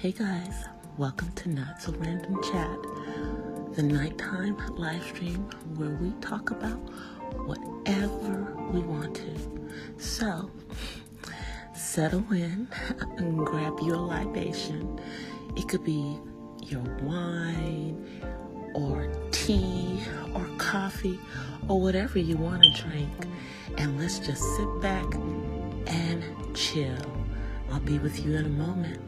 Hey guys, welcome to Not So Random Chat, the nighttime live stream where we talk about whatever we want to. So, settle in and grab your libation. It could be your wine or tea or coffee or whatever you want to drink. And let's just sit back and chill. I'll be with you in a moment.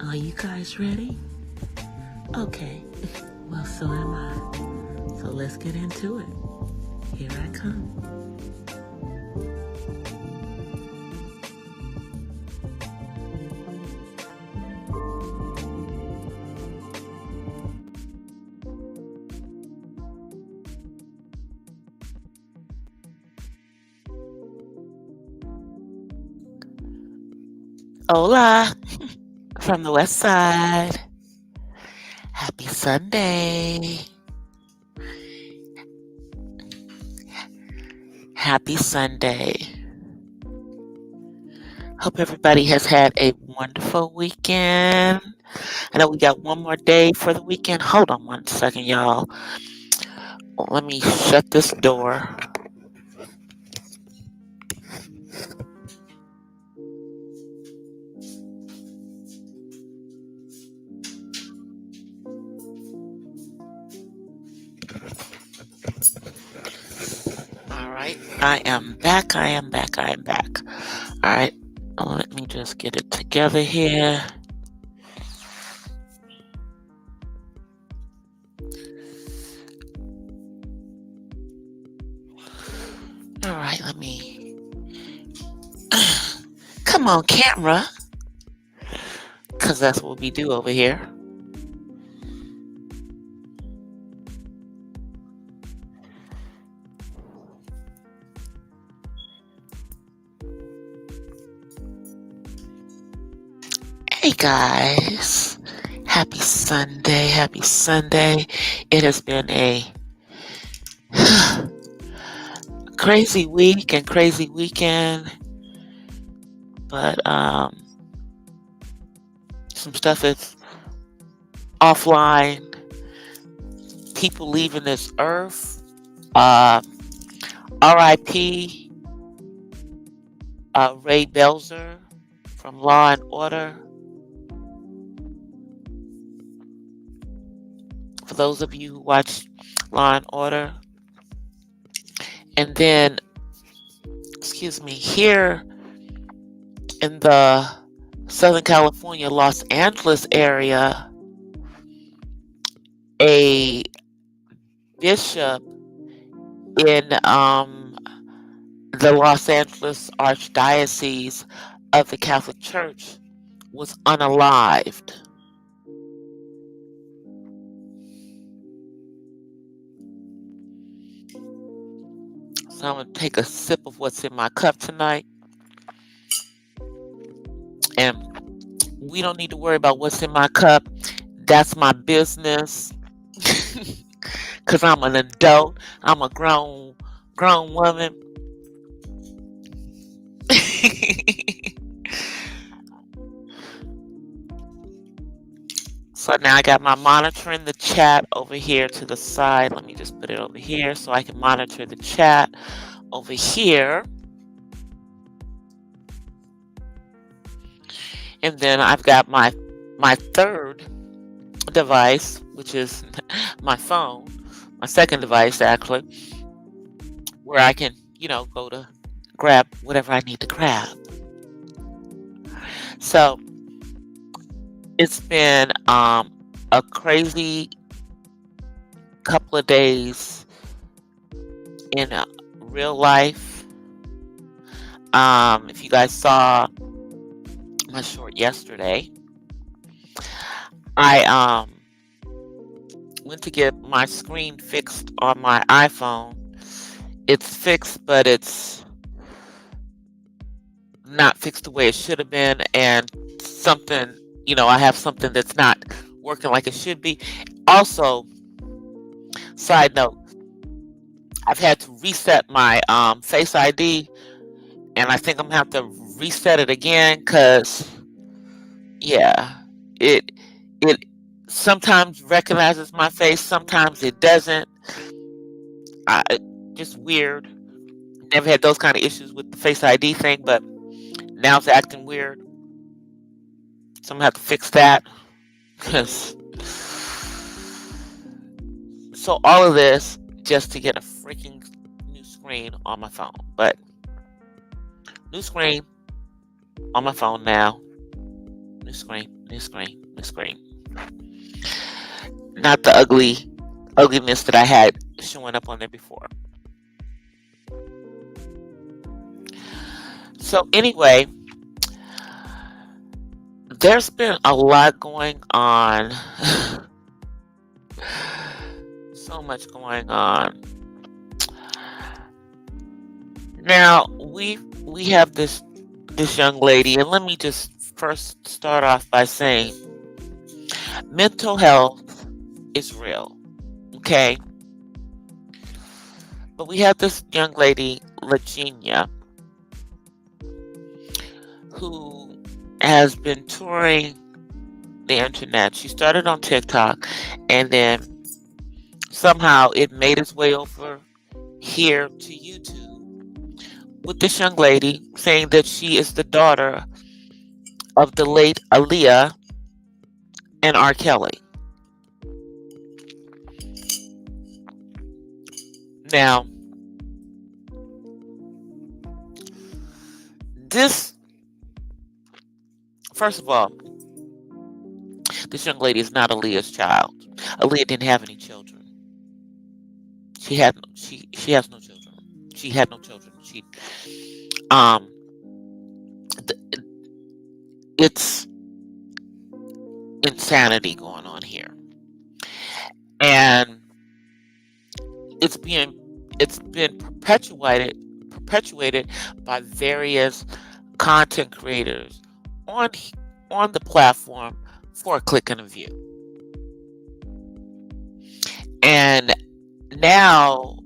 Are you guys ready? Okay, well, so am I. So let's get into it. Here I come. Hola, from the west side. Happy Sunday. Happy Sunday. Hope everybody has had a wonderful weekend. I know we got one more day for the weekend. Hold on one second, y'all. Let me shut this door. All right, I am back. All right, let me just get it together here. All right, let me... Come on, camera. Because that's what we do over here. Hey guys, happy Sunday. It has been a crazy week and crazy weekend, but some stuff is offline. People leaving this earth. R.I.P. Ray Belzer from Law and Order. For those of you who watch Law and Order. And then, here in the Southern California, Los Angeles area, a bishop in the Los Angeles Archdiocese of the Catholic Church was unalived. So I'm going to take a sip of what's in my cup tonight. And we don't need to worry about what's in my cup. That's my business. Because I'm an adult. I'm a grown woman. So now I got my monitoring the chat over here to the side. Let me just put it over here so I can monitor the chat over here. And then I've got my third device, which is my phone, my second device actually, where I can, go to grab whatever I need to grab. So it's been a crazy couple of days in real life. If you guys saw my short yesterday, I went to get my screen fixed on my iPhone. It's fixed, but it's not fixed the way it should have been, and something, I have something that's not working like it should be. Also, side note, I've had to reset my Face ID, and I think I'm gonna have to reset it again because, yeah, it sometimes recognizes my face, sometimes it doesn't. Just weird. Never had those kind of issues with the Face ID thing, but now it's acting weird. So I'm gonna have to fix that. So all of this just to get a freaking new screen on my phone. But new screen on my phone now. New screen. Not the ugliness that I had showing up on there before. So anyway, there's been a lot going on. So much going on. Now we have this young lady, and let me just first start off by saying mental health is real, okay? But we have this young lady, Virginia, who has been touring the internet. She started on TikTok, and then somehow it made its way over here to YouTube with this young lady saying that she is the daughter of the late Aaliyah and R. Kelly. Now, first of all, this young lady is not Aaliyah's child. Aaliyah didn't have any children. She has no children. She had no children. It's insanity going on here, and it's been perpetuated by various content creators on the platform for a click and a view. And now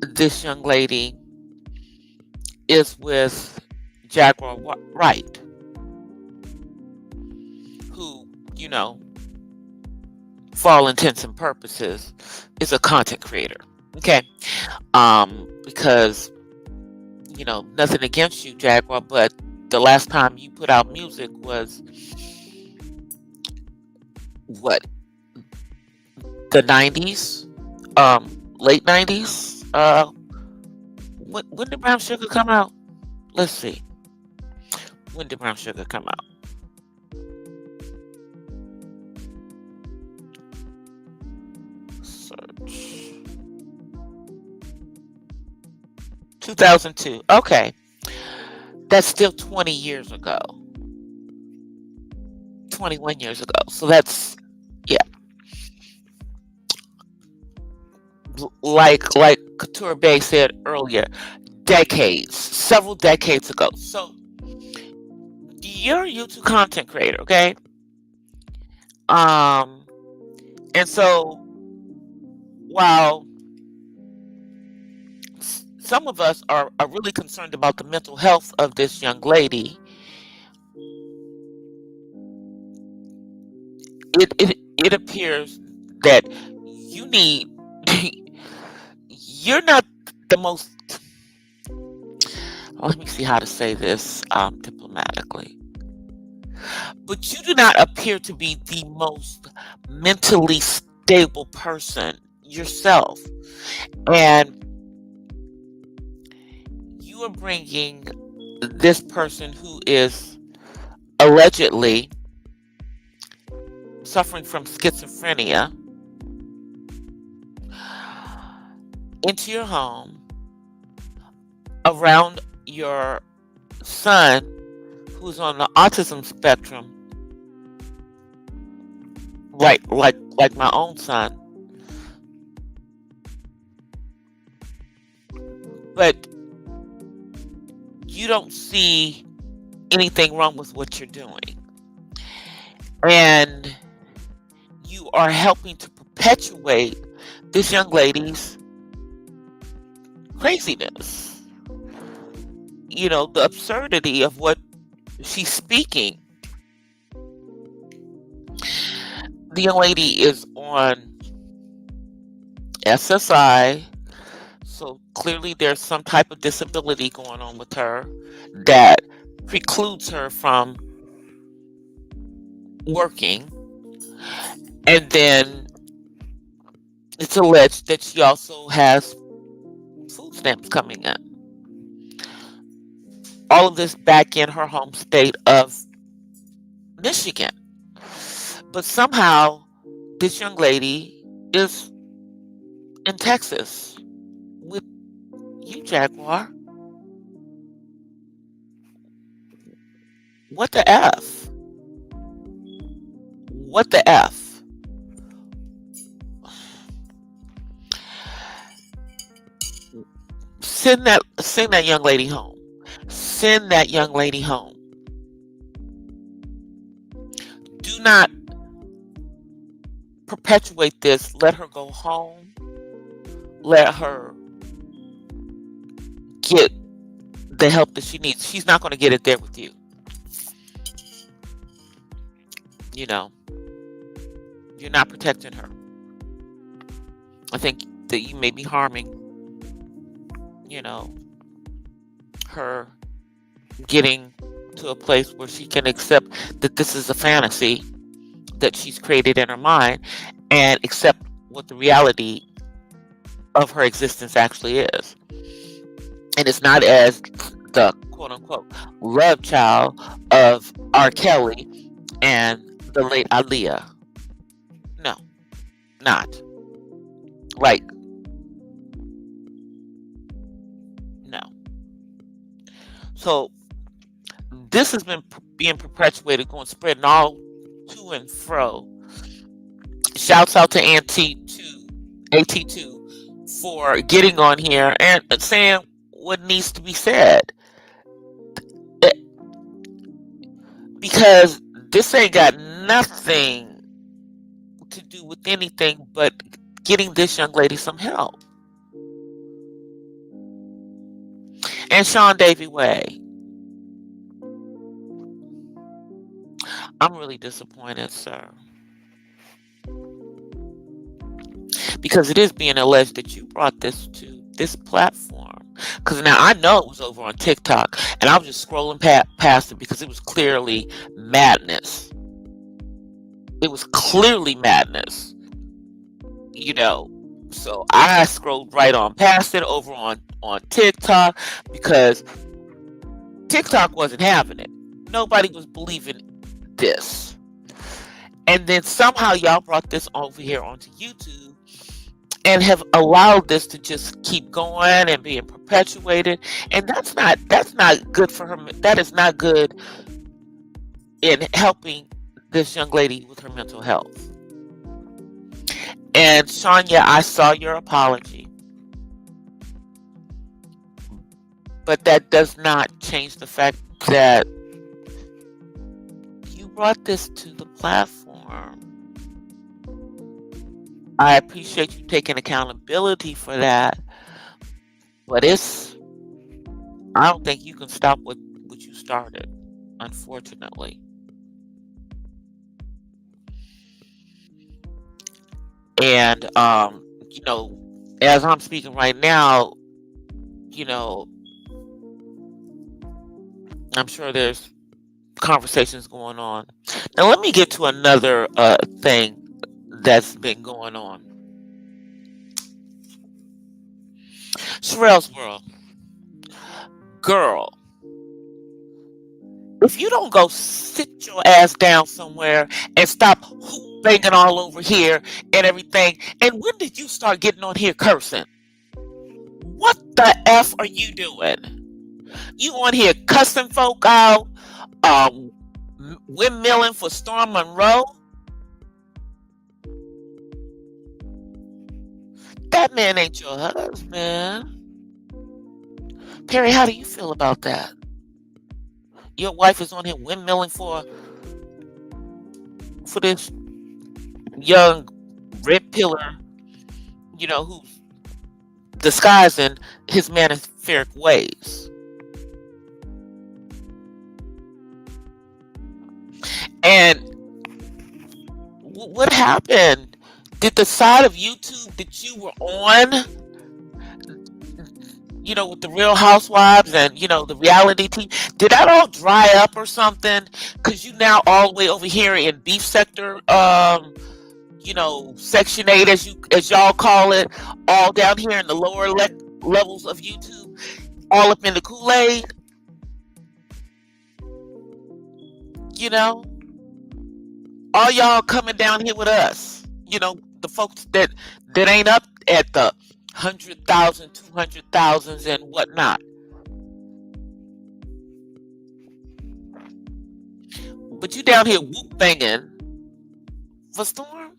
this young lady is with Jaguar Wright, who, for all intents and purposes, is a content creator. Okay. Because, nothing against you, Jaguar, but the last time you put out music was what? The 90s? Late 90s? When did Brown Sugar come out? Let's see. When did Brown Sugar come out? Search. 2002. Okay. That's still 20 years ago. 21 years ago. So that's, yeah. Like Couture Bay said earlier, several decades ago. So you're a YouTube content creator, okay? And so while some of us are really concerned about the mental health of this young lady, it appears that you need you're not the most, let me see how to say this diplomatically, but you do not appear to be the most mentally stable person yourself, and you are bringing this person who is allegedly suffering from schizophrenia into your home around your son who's on the autism spectrum, like my own son. But you don't see anything wrong with what you're doing. And you are helping to perpetuate this young lady's craziness. The absurdity of what she's speaking. The young lady is on SSI, so clearly there's some type of disability going on with her that precludes her from working. And then it's alleged that she also has food stamps coming in. All of this back in her home state of Michigan. But somehow this young lady is in Texas with you, Jaguar. What the F? What the F? Send that young lady home. Send that young lady home. Do not perpetuate this. Let her go home. Let her get the help that she needs. She's not going to get it there with you. You're not protecting her. I think that you may be harming, her getting to a place where she can accept that this is a fantasy that she's created in her mind and accept what the reality of her existence actually is. And it's not as the quote unquote love child of R. Kelly and the late Aaliyah. No, not. Like, no. So this has been being perpetuated, spreading all to and fro. Shouts out to AT2 for getting on here and saying what needs to be said. Because this ain't got nothing to do with anything but getting this young lady some help. And Sean Davy Way, I'm really disappointed, sir. Because it is being alleged that you brought this to this platform. Because now I know it was over on TikTok, and I was just scrolling past it because it was clearly madness. It was clearly madness. So I scrolled right on past it over on TikTok because TikTok wasn't having it. Nobody was believing this. And then somehow y'all brought this over here onto YouTube and have allowed this to just keep going and being perpetuated. And that's not good for her. That is not good in helping this young lady with her mental health. And Sonia, I saw your apology. But that does not change the fact that you brought this to the platform. I appreciate you taking accountability for that. But I don't think you can stop what you started, unfortunately. And you know, as I'm speaking right now, you know, I'm sure there's conversations going on. Now let me get to another thing that's been going on. Sherelle's World. Girl, if you don't go sit your ass down somewhere and stop hoop banging all over here and everything, and when did you start getting on here cursing? What the F are you doing? You on here cussing folk out, um, windmilling for Storm Monroe? That man ain't your husband. Perry, how do you feel about that? Your wife is on here windmilling for this young red pillar, who's disguising his maniferic ways. And what happened? Did the side of YouTube that you were on, with the Real Housewives and, the reality TV, did that all dry up or something? Because you now all the way over here in beef sector, Section 8, as y'all call it, all down here in the lower levels of YouTube, all up in the Kool-Aid, all y'all coming down here with us, the folks that ain't up at the 100,000, 200,000s and whatnot. But you down here whoop banging for Storm,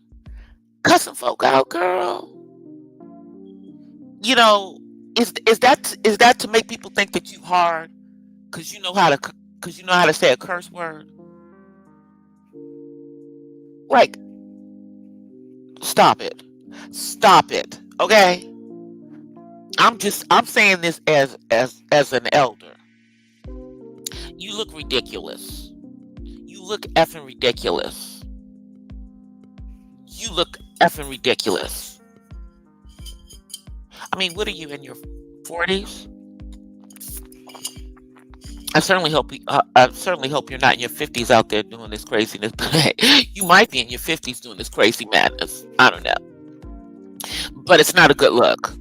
cussing folk out, girl. Is that to make people think that you hard because you know how to say a curse word? Like, stop it, okay? I'm saying this as an elder. You look ridiculous. You look effing ridiculous. You look effing ridiculous. I mean, what are you, in your 40s? I certainly hope you're not in your 50s out there doing this craziness. You might be in your 50s doing this crazy madness. I don't know. But it's not a good look.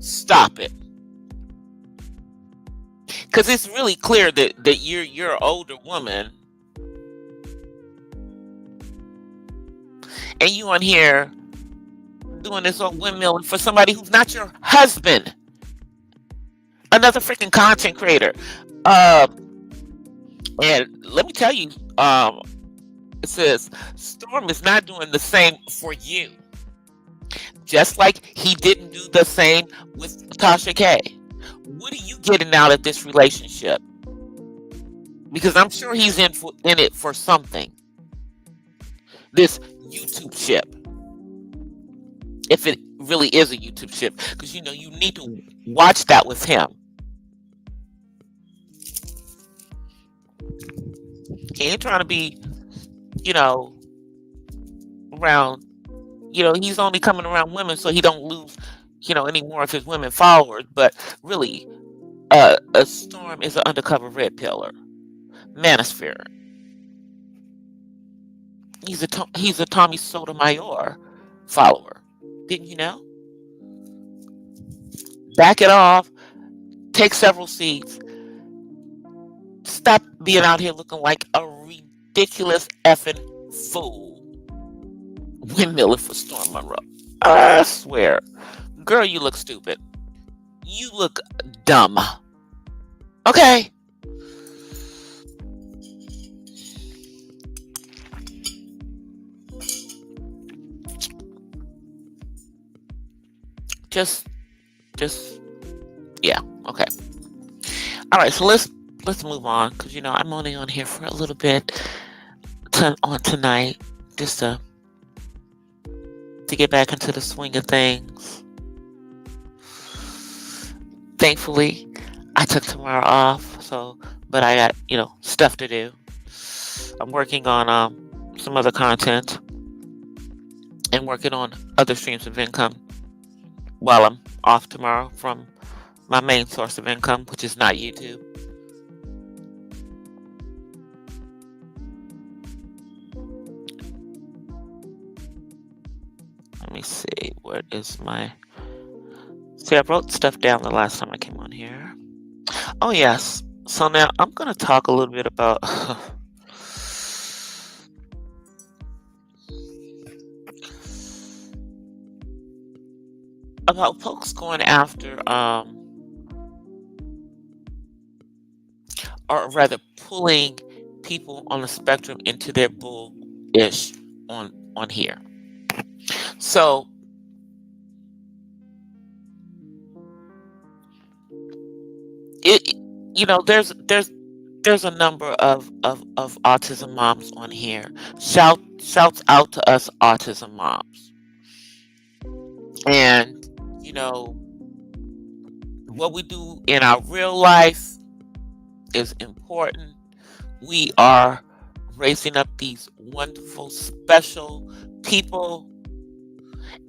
Stop it. Because it's really clear that you're an older woman. And you on here doing this on windmill for somebody who's not your husband. Another freaking content creator. And let me tell you, it says Storm is not doing the same for you. Just like he didn't do the same with Tasha K. What are you getting out of this relationship? Because I'm sure he's in it for something. This YouTube ship. If it really is a YouTube ship. Because, you need to watch that with him. He ain't trying to be, around, he's only coming around women so he don't lose, any more of his women followers. But really, a Storm is an undercover red pillar. Manosphere. He's a Tommy Sotomayor follower. Didn't you know? Back it off. Take several seats. Stop being out here looking like a ridiculous effing fool. Windmilling for Storm Monroe. I swear. Girl, you look stupid. You look dumb. Okay? Just, yeah, okay. All right, so let's move on, because I'm only on here for a little bit on tonight, just to get back into the swing of things. Thankfully, I took tomorrow off, but I got stuff to do. I'm working on some other content, and working on other streams of income while I'm off tomorrow from my main source of income, which is not YouTube. Let me see. What is my... See, I wrote stuff down the last time I came on here. Oh, yes. So now I'm going to talk a little bit about about folks going after or rather pulling people on the spectrum into their bullish on here. So it there's a number of autism moms on here. Shouts out to us autism moms. And what we do in our real life is important. We are raising up these wonderful, special people,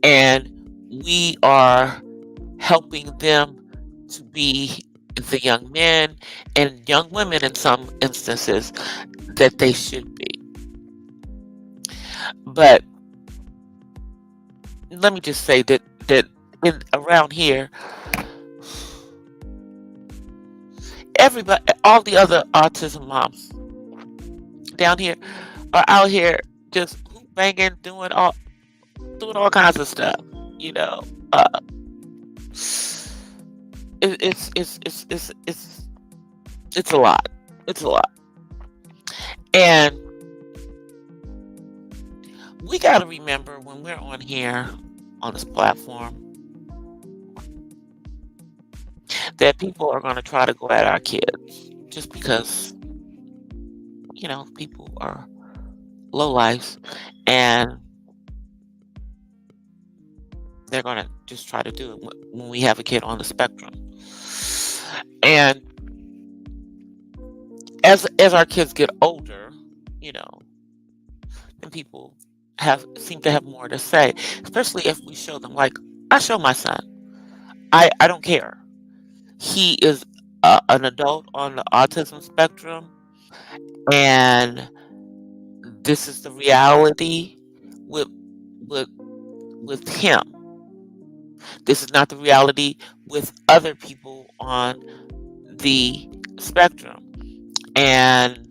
and we are helping them to be the young men and young women in some instances that they should be. But let me just say that around here, everybody, all the other autism moms down here are out here just banging, doing all kinds of stuff. It's a lot. It's a lot, and we got to remember when we're on here on this platform that people are going to try to go at our kids just because people are low lives, and they're going to just try to do it when we have a kid on the spectrum. And as our kids get older, then people seem to have more to say, especially if we show them, like I show my son. I don't care. He is an adult on the autism spectrum, and this is the reality with him. This is not the reality with other people on the spectrum. And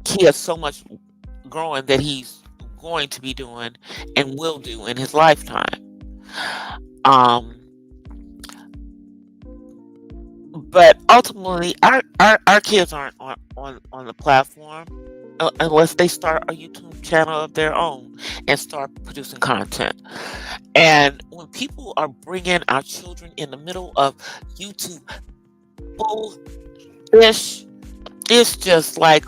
he has so much growing that he's going to be doing and will do in his lifetime. But ultimately, our kids aren't on the platform unless they start a YouTube channel of their own and start producing content. And when people are bringing our children in the middle of YouTube bullish, it's just like,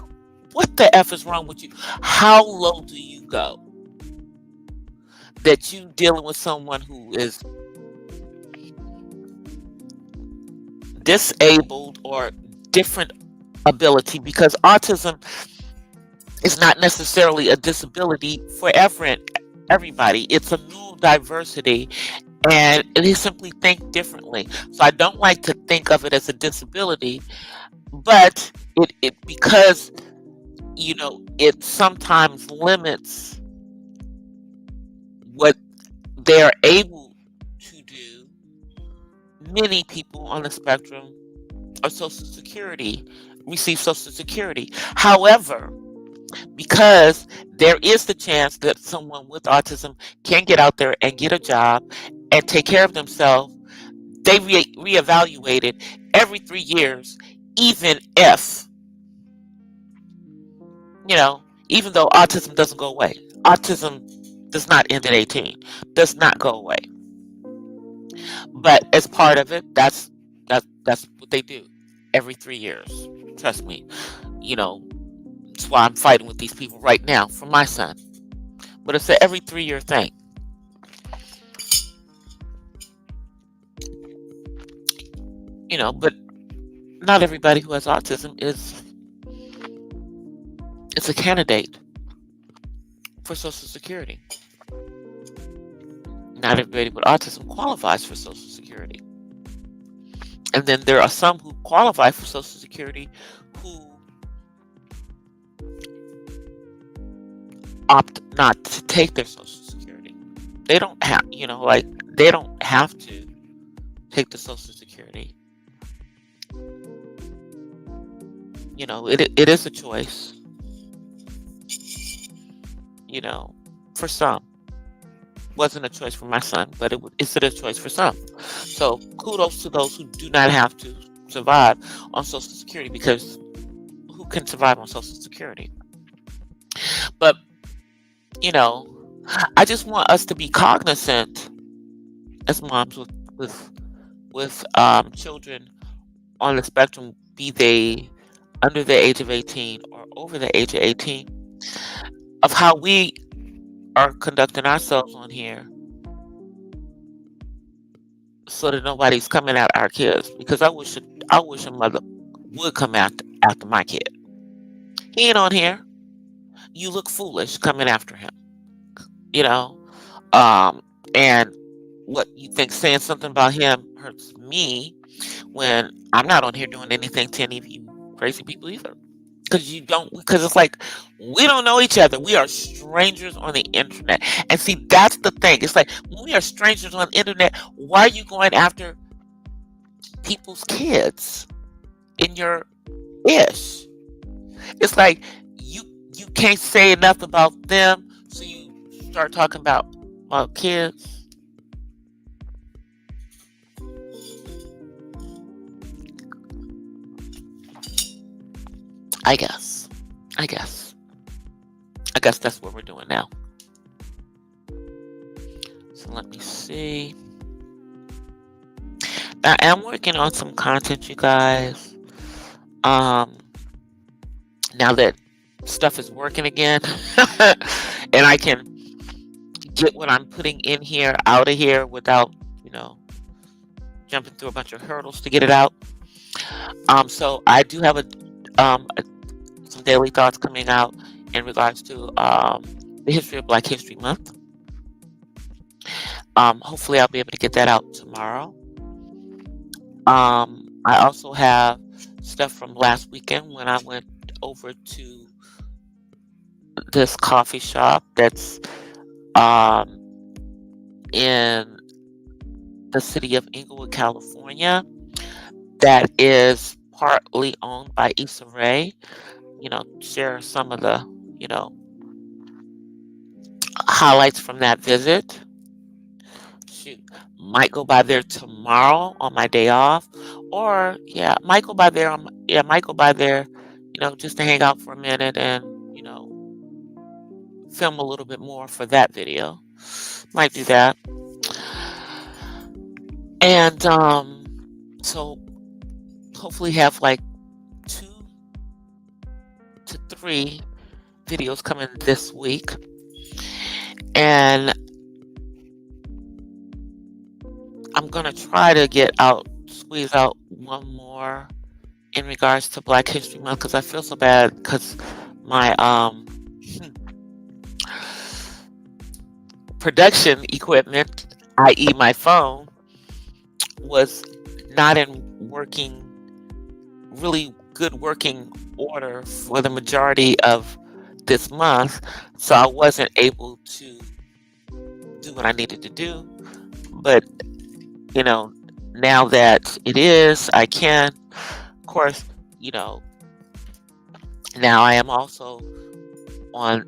what the F is wrong with you? How low do you go that you dealing with someone who is disabled or different ability? Because autism is not necessarily a disability for everybody. It's a neurodiversity, and they simply think differently. So I don't like to think of it as a disability, but it because it sometimes limits what they're able to do. Many people on the spectrum are receive Social Security. However, because there is the chance that someone with autism can get out there and get a job and take care of themselves, they reevaluate it every 3 years, even if, even though autism doesn't go away. Autism does not end at 18, does not go away. But as part of it, that's what they do every 3 years. Trust me. That's why I'm fighting with these people right now for my son. But it's an every 3-year thing. But not everybody who has autism is a candidate for Social Security. Not everybody with autism qualifies for Social Security. And then there are some who qualify for Social Security who opt not to take their Social Security. They don't have, like, they don't have to take the Social Security. It is a choice, for some. Wasn't a choice for my son, but it's a choice for some. So kudos to those who do not have to survive on Social Security, because who can survive on Social Security? But, I just want us to be cognizant as moms with children on the spectrum, be they under the age of 18 or over the age of 18, of how we are conducting ourselves on here, so that nobody's coming at our kids. Because I wish a mother would come after my kid. He ain't on here. You look foolish coming after him. And what you think saying something about him hurts me, when I'm not on here doing anything to any of you crazy people either. Because it's like, we don't know each other. We are strangers on the internet. And see, that's the thing. It's like, when we are strangers on the internet, why are you going after people's kids in your ish? It's like, you can't say enough about them, so you start talking about kids. I guess that's what we're doing now. So let me see. I am working on some content, you guys. Now that stuff is working again, and I can get what I'm putting in here out of here without, jumping through a bunch of hurdles to get it out. So I do have some daily thoughts coming out in regards to the history of Black History Month. Hopefully I'll be able to get that out tomorrow. I also have stuff from last weekend when I went over to this coffee shop that's in the city of Inglewood, California, that is partly owned by Issa Rae. Share some of the, highlights from that visit. Shoot, might go by there tomorrow on my day off, or might go by there just to hang out for a minute and film a little bit more for that video. Might do that. And so hopefully have like 2 to 3 videos coming this week. And I'm gonna try to squeeze out one more in regards to Black History Month, because I feel so bad because my production equipment, i.e. my phone, was not in really good working order for the majority of this month, so I wasn't able to do what I needed to do. But now that it is, I can. Of course, now I am also on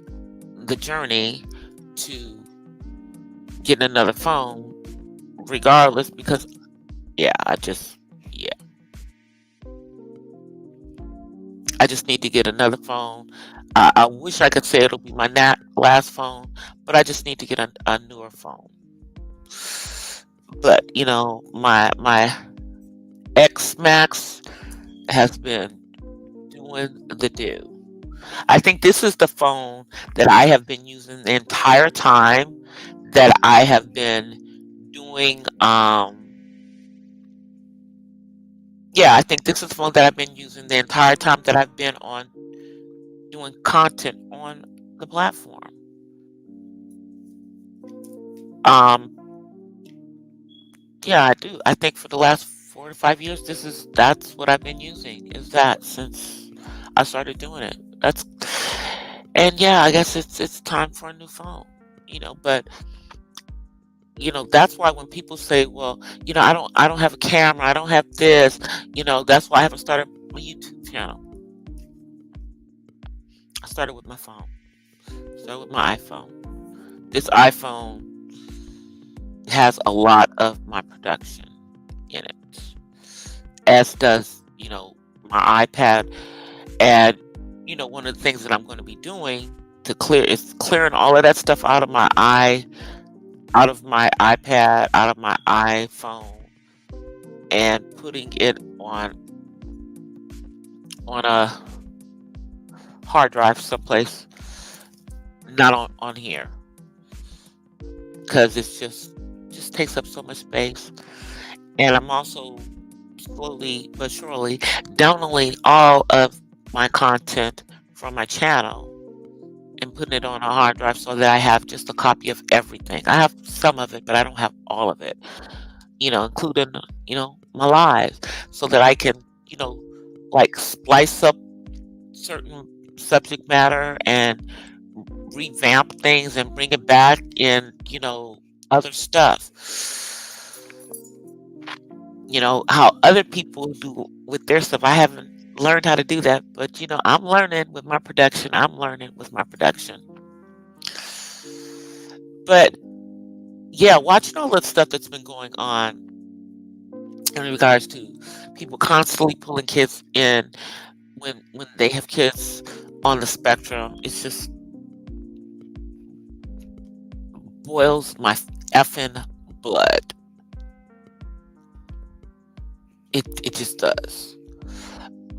the journey to getting another phone, regardless, because I just need to get another phone. I wish I could say it'll be my last phone, but I just need to get a newer phone. But my X Max has been doing the do. I think this is the phone that I have been using the entire time that I have been doing. I think this is the phone that I've been using the entire time that I've been on doing content on the platform. um, yeah, I do. I think for the last 4 to 5 years, that's what I've been using. Is that since I started doing it? And yeah, I guess it's time for a new phone. But that's why when people say, well, I don't have a camera, I don't have this, that's why I haven't started my YouTube channel. I started with my phone. Started with my iPhone. This iPhone has a lot of my production in it, as does, my iPad. And, one of the things that I'm going to be doing is clearing all of that stuff out of my out of my iPad, out of my iPhone, and putting it on a hard drive someplace, not on here, because it's just takes up so much space. And I'm also slowly but surely downloading all of my content from my channel and putting it on a hard drive so that I have just a copy of everything. I have some of it, but I don't have all of it, including, my lives, so that I can, like splice up certain subject matter and revamp things and bring it back in, other stuff. How other people do with their stuff. I haven't learned how to do that, but I'm learning with my production. But yeah, watching all that stuff that's been going on in regards to people constantly pulling kids in when they have kids on the spectrum, it's just boils my effing blood. It just does.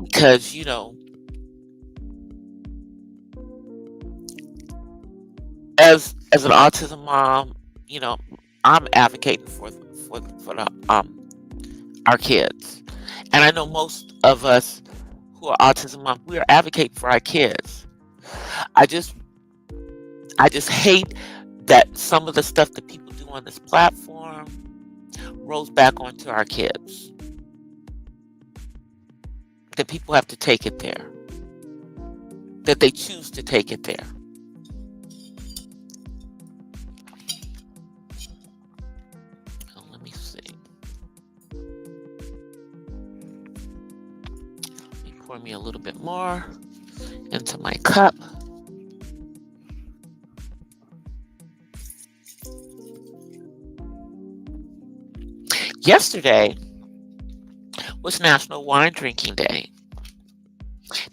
Because, as an autism mom, I'm advocating for the our kids. And I know most of us who are autism moms, we are advocating for our kids. I just hate that some of the stuff that people do on this platform rolls back onto our kids. That people have to take it there. That they choose to take it there. Oh, let me see. Let me pour me a little bit more into my cup. Yesterday was National Wine Drinking Day.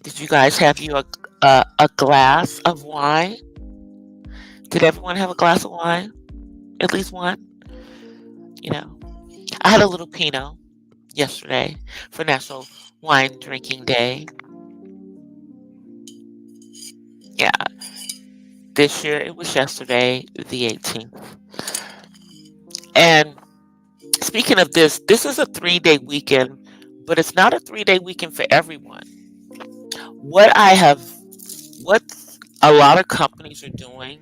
Did you guys have a glass of wine? Did everyone have a glass of wine? At least one? I had a little Pinot yesterday for National Wine Drinking Day. Yeah. This year it was yesterday, the 18th. And speaking of this is a 3-day weekend, but it's not a 3-day weekend for everyone. What a lot of companies are doing,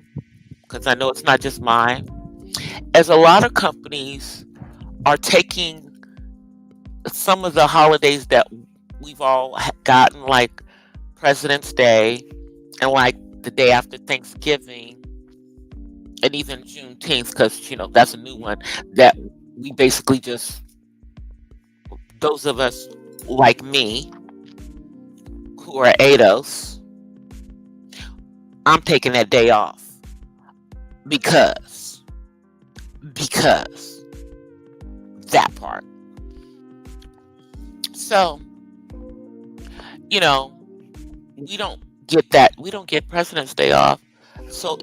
because I know it's not just mine, as a lot of companies are taking some of the holidays that we've all gotten, like President's Day and like the day after Thanksgiving and even Juneteenth, because that's a new one that we basically just, those of us like me who are ADOS, I'm taking that day off because that part. So, we don't get President's Day off. So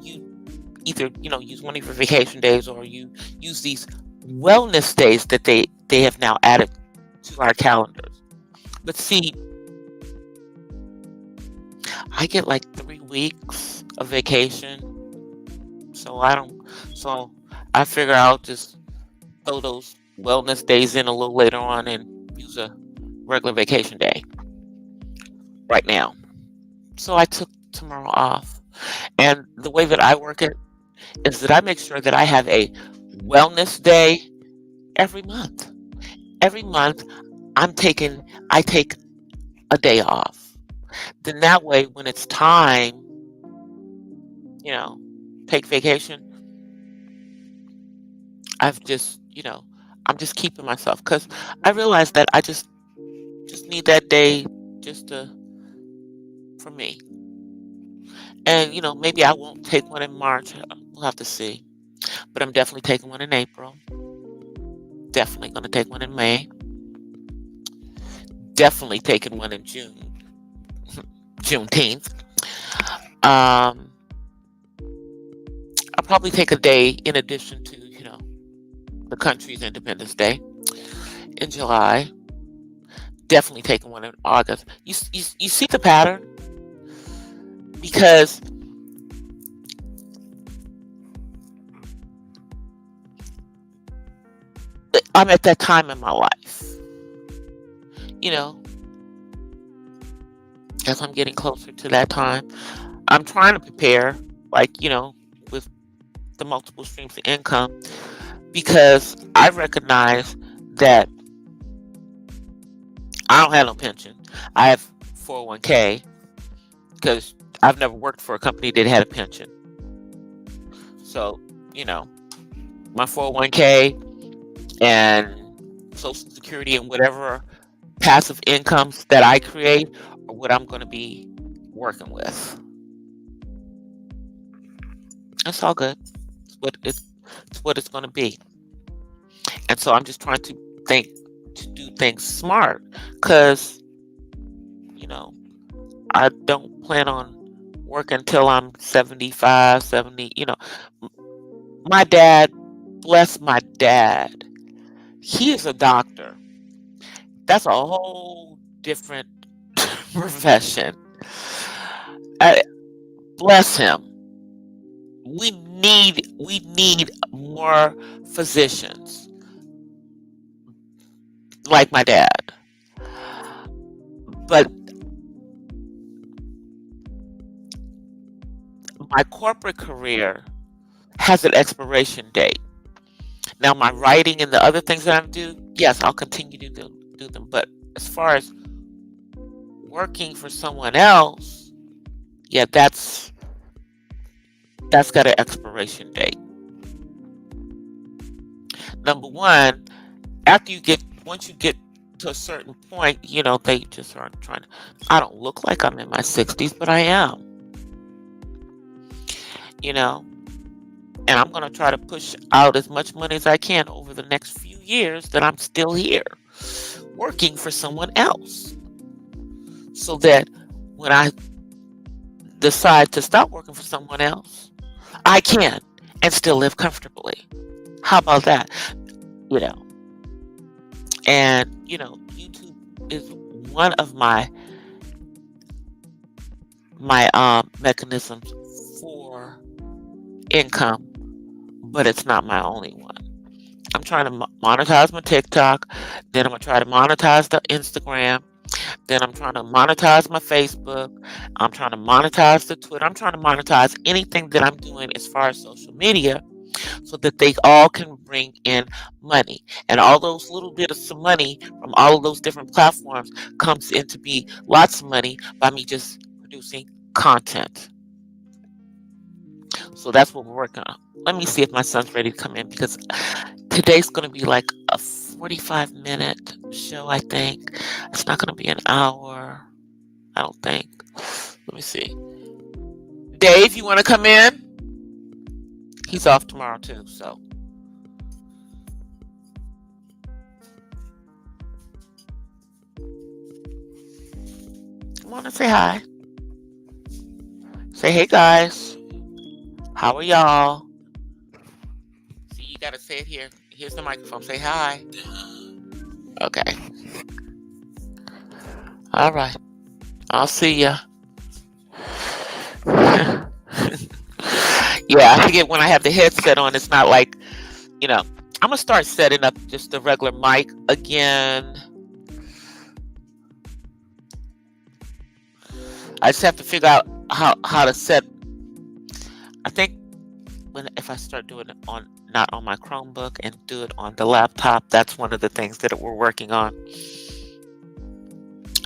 you either, use one of your vacation days, or you use these wellness days that they have now added to our calendars. But see, I get like 3 weeks of vacation. So I figure I'll just throw those wellness days in a little later on and use a regular vacation day right now. So I took tomorrow off. And the way that I work it, is that I make sure that I have a wellness day every month. Every month I take a day off. Then that way when it's time, you know, take vacation, I've just, I'm just keeping myself because I realize that I just need that day just for me. And maybe I won't take one in March. We'll have to see. But I'm definitely taking one in April. Definitely going to take one in May. Definitely taking one in June, Juneteenth. Um, I'll probably take a day in addition to, the country's Independence Day in July. Definitely taking one in August. You see the pattern? Because I'm at that time in my life. As I'm getting closer to that time, I'm trying to prepare, like, with the multiple streams of income, because I recognize that I don't have no pension. I have 401k because I've never worked for a company that had a pension. So, my 401k and Social Security and whatever passive incomes that I create are what I'm going to be working with. It's all good. It's what it's going to be. And so I'm just trying to do things smart, because I don't plan on working until I'm 75, 70. My dad, bless my dad, he is a doctor. That's a whole different profession. Bless him. We need more physicians like my dad. But my corporate career has an expiration date. Now, my writing and the other things that I do, yes, I'll continue to do them. But as far as working for someone else, yeah, that's got an expiration date. Number one, once you get to a certain point, they just aren't trying to. I don't look like I'm in my 60s, but I am. And I'm going to try to push out as much money as I can over the next few years that I'm still here working for someone else, so that when I decide to stop working for someone else, I can and still live comfortably. How about that? And YouTube is one of my mechanisms for income, but it's not my only one. I'm trying to monetize my TikTok, then I'm going to try to monetize the Instagram, then I'm trying to monetize my Facebook, I'm trying to monetize the Twitter, I'm trying to monetize anything that I'm doing as far as social media, so that they all can bring in money. And all those little bits of money from all of those different platforms comes in to be lots of money by me just producing content. So that's what we're working on. Let me see if my son's ready to come in, because today's going to be like a 45-minute show, I think. It's not going to be an hour, I don't think. Let me see. Dave, you want to come in? He's off tomorrow too, so. Come on and say hi. Say, hey guys. How are y'all? See, you got to say it here. Here's the microphone. Say hi. Okay. All right. I'll see ya. Yeah, I forget when I have the headset on, it's not like, I'm going to start setting up just the regular mic again. I just have to figure out how to set. I think if I start doing it on not on my Chromebook and do it on the laptop, that's one of the things that we're working on.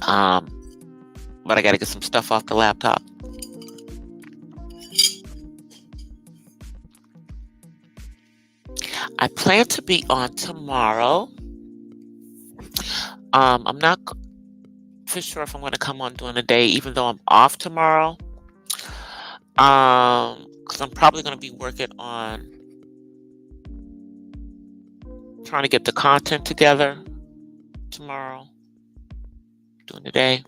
But I got to get some stuff off the laptop. I plan to be on tomorrow. I'm not for sure if I'm going to come on during the day, even though I'm off tomorrow. Because I'm probably going to be working on trying to get the content together tomorrow during the day.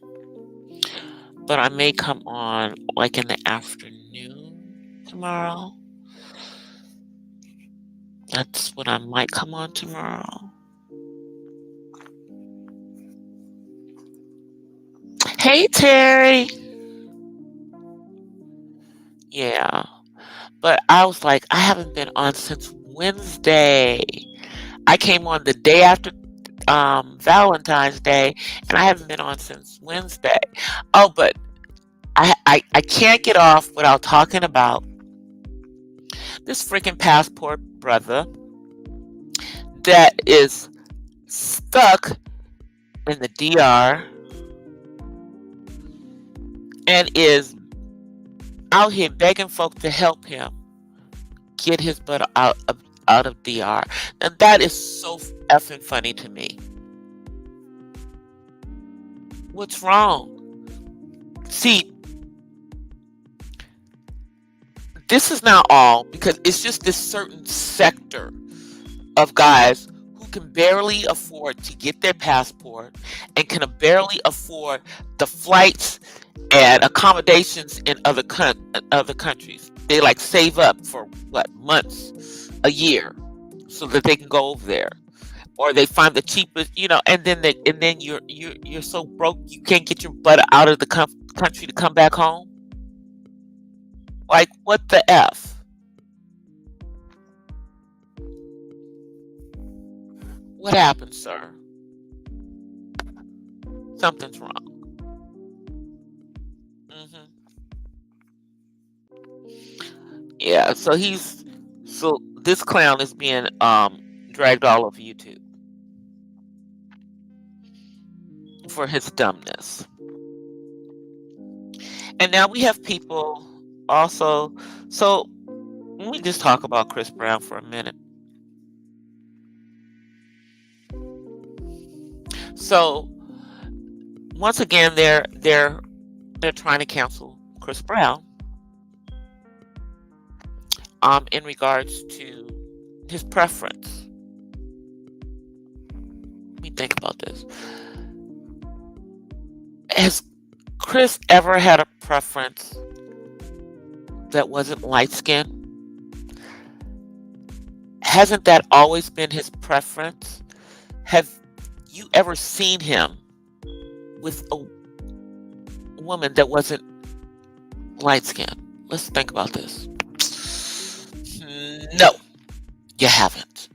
But I may come on like in the afternoon tomorrow. That's when I might come on tomorrow. Hey, Terry. Yeah. But I was like, I haven't been on since Wednesday. I came on the day after Valentine's Day, and I haven't been on since Wednesday. Oh, but I can't get off without talking about this freaking passport brother that is stuck in the DR and is out here begging folk to help him get his butt out of DR. And that is so effing funny to me. What's wrong? See, this is not all, because it's just this certain sector of guys who can barely afford to get their passport and can barely afford the flights and accommodations in other countries. They like save up for what, months, a year, so that they can go over there, or they find the cheapest, and then you're so broke you can't get your butt out of the country to come back home. Like, what the F? What happened, sir? Something's wrong. Yeah, so this clown is being dragged all over YouTube for his dumbness. And now we have people also. So let me just talk about Chris Brown for a minute. So once again, they're trying to cancel Chris Brown in regards to his preference. Let me think about this. Has Chris ever had a preference that wasn't light skin? Hasn't that always been his preference? Have you ever seen him with a woman that wasn't light skinned? Let's think about this. No, you haven't.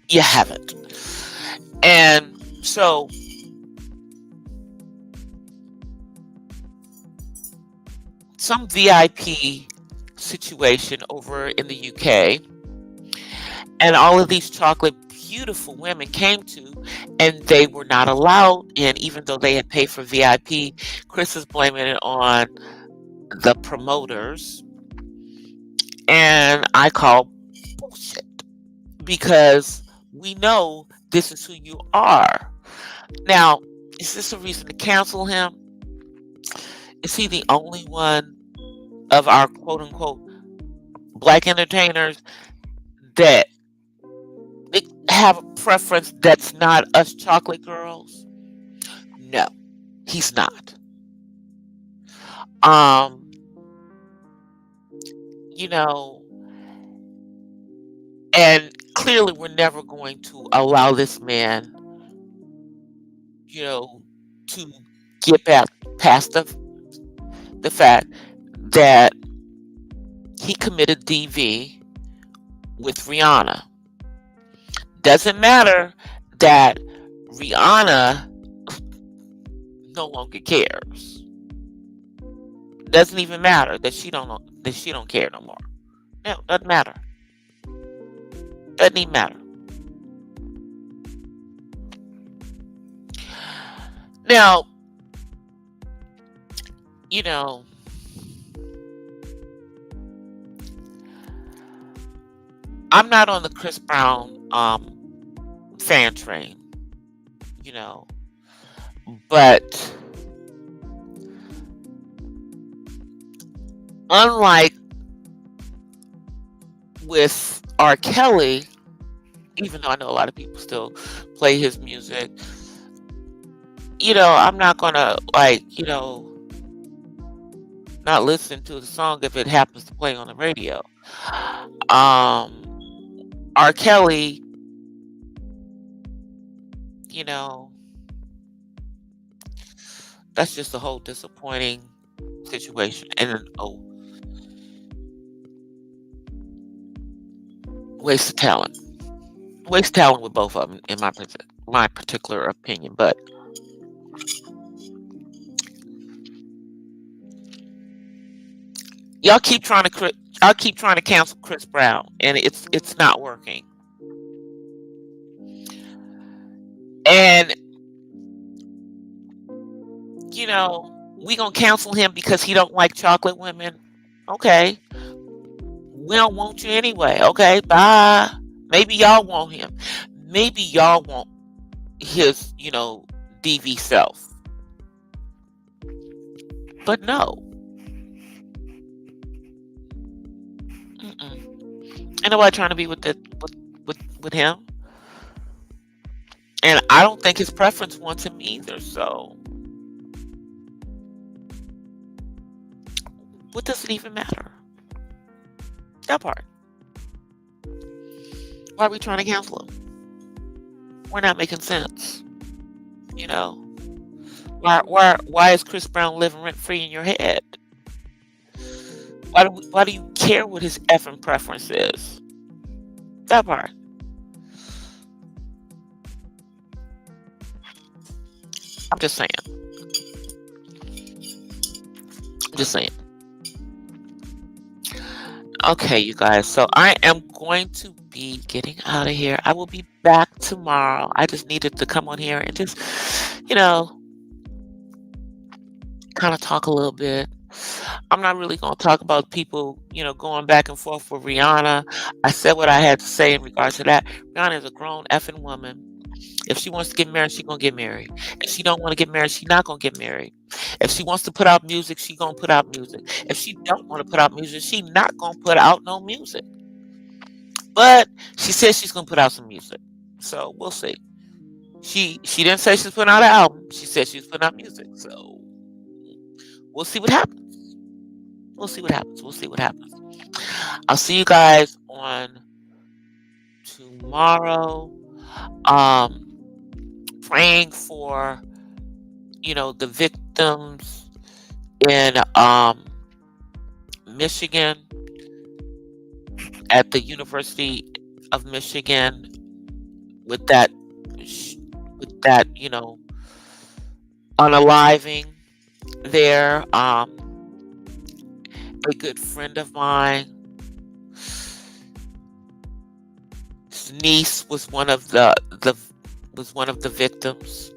You haven't. And so some VIP situation over in the UK, and all of these chocolate beautiful women came to, and they were not allowed in, even though they had paid for VIP. Chris is blaming it on the promoters, and I call bullshit, because we know this is who you are. Now, is this a reason to cancel him? Is he the only one of our quote-unquote black entertainers that have a preference that's not us chocolate girls? No, he's not. And clearly we're never going to allow this man, to get past the fact that he committed DV with Rihanna. Doesn't matter that Rihanna no longer cares. Doesn't even matter that she don't care no more. No, doesn't matter. Doesn't even matter. Now, you know, I'm not on the Chris Brown fan train, you know, but unlike with R. Kelly, even though I know a lot of people still play his music, I'm not gonna not listen to the song if it happens to play on the radio. R. Kelly, that's just a whole disappointing situation. And waste of talent. Waste of talent with both of them, in my particular opinion. But y'all keep trying to cancel Chris Brown, and it's not working. And we gonna cancel him because he don't like chocolate women. Okay, we don't want you anyway. Okay, bye. Maybe y'all want him. Maybe y'all want his DV self. But no. Ain't nobody trying to be with him. And I don't think his preference wants him either. So what does it even matter? That part. Why are we trying to cancel him? We're not making sense. Why is Chris Brown living rent free in your head? Why do you care what his effing preference is? That part. I'm just saying. Okay, you guys. So I am going to be getting out of here. I will be back tomorrow. I just needed to come on here and just, kind of talk a little bit. I'm not really going to talk about people, going back and forth with Rihanna. I said what I had to say in regards to that. Rihanna is a grown effing woman. If she wants to get married, she's going to get married. If she don't want to get married, she's not going to get married. If she wants to put out music, she's going to put out music. If she don't want to put out music, she's not going to put out no music. But she says she's going to put out some music. So we'll see. She didn't say she's putting out an album. She said she's putting out music. So we'll see what happens. We'll see what happens. I'll see you guys on tomorrow. Praying for the victims in Michigan, at the University of Michigan, with that unaliving there. A good friend of mine, his niece was one of the victims.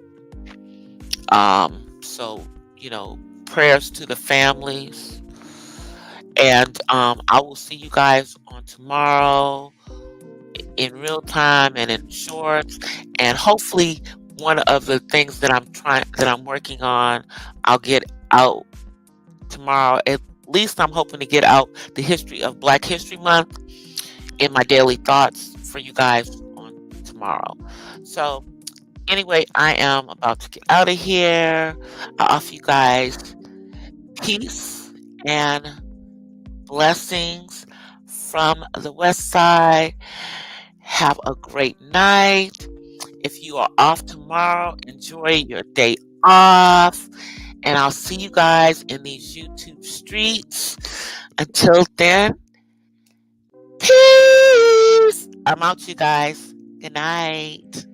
So prayers to the families, and I will see you guys on tomorrow in real time and in shorts, and hopefully one of the things that I'm working on, I'll get out tomorrow. At least I'm hoping to get out the history of Black History Month in my daily thoughts for you guys on tomorrow. So anyway, I am about to get out of here. I offer you guys peace and blessings from the West Side. Have a great night. If you are off tomorrow, enjoy your day off. And I'll see you guys in these YouTube streets. Until then, peace. I'm out, you guys. Good night.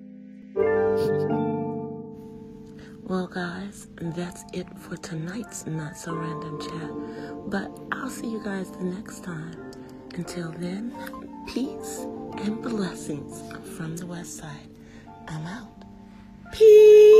Well, guys, that's it for tonight's Not So Random Chat. But I'll see you guys the next time. Until then, Peace and blessings from the West Side. I'm out. Peace.